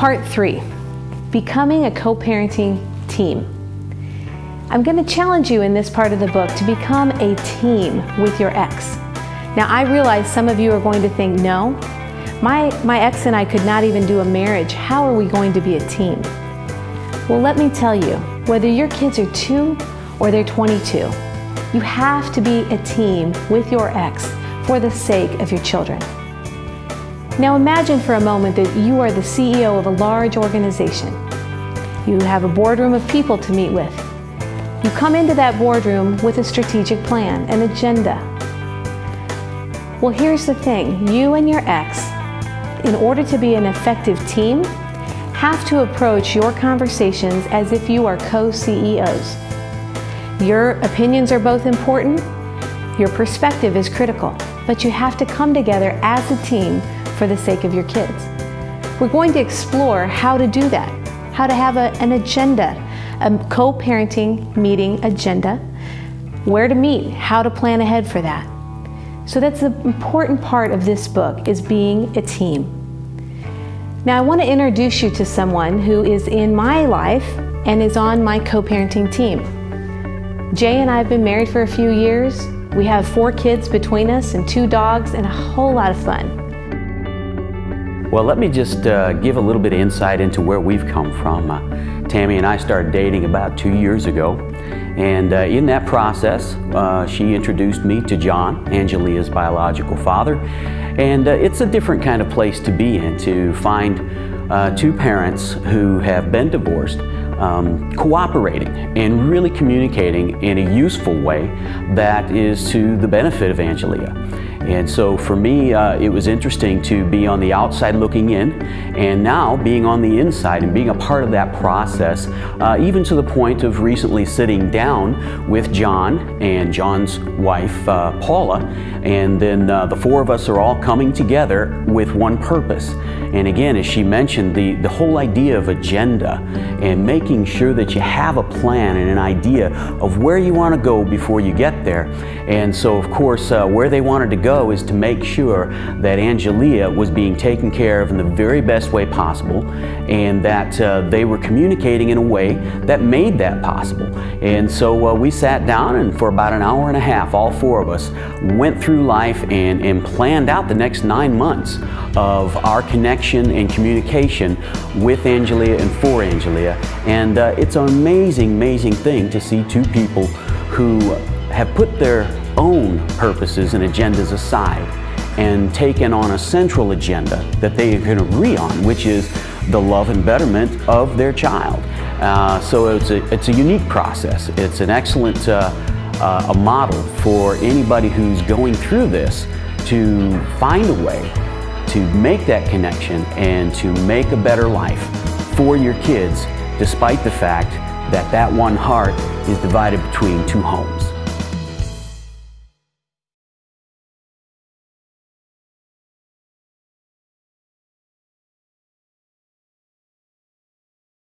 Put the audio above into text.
Part 3, becoming a co-parenting team. I'm going to challenge you in this part of the book to become a team with your ex. Now, I realize some of you are going to think, no, my ex and I could not even do a marriage. How are we going to be a team? Well, let me tell you, whether your kids are 2 or they're 22, you have to be a team with your ex for the sake of your children. Now imagine for a moment that you are the CEO of a large organization. You have a boardroom of people to meet with. You come into that boardroom with a strategic plan, an agenda. Well, here's the thing, you and your ex, in order to be an effective team, have to approach your conversations as if you are co-CEOs. Your opinions are both important, your perspective is critical, but you have to come together as a team for the sake of your kids. We're going to explore how to do that, how to have an agenda, a co-parenting meeting agenda, where to meet, how to plan ahead for that. So that's the important part of this book, is being a team. Now I want to introduce you to someone who is in my life and is on my co-parenting team. Jay and I have been married for a few years. We have 4 kids between us and 2 dogs and a whole lot of fun. Well, let me just give a little bit of insight into where we've come from. Tammy and I started dating about 2 years ago, and in that process, she introduced me to John, Angelia's biological father, and it's a different kind of place to be in, to find 2 parents who have been divorced, cooperating and really communicating in a useful way that is to the benefit of Angelia. And so for me, it was interesting to be on the outside looking in, and now being on the inside and being a part of that process, even to the point of recently sitting down with John and John's wife, Paula, and then the 4 of us are all coming together with one purpose. And again, as she mentioned, the whole idea of agenda and making sure that you have a plan and an idea of where you want to go before you get there. And so, of course, where they wanted to go is to make sure that Angelia was being taken care of in the very best way possible, and that they were communicating in a way that made that possible. And so we sat down, and for about an hour and a half, all 4 of us went through life and planned out the next 9 months of our connection and communication with Angelia and for Angelia. And it's an amazing, amazing thing to see 2 people who have put their own purposes and agendas aside and taken on a central agenda that they can agree on, which is the love and betterment of their child. So it's a unique process. It's an excellent a model for anybody who's going through this to find a way to make that connection and to make a better life for your kids, despite the fact that that one heart is divided between 2 homes.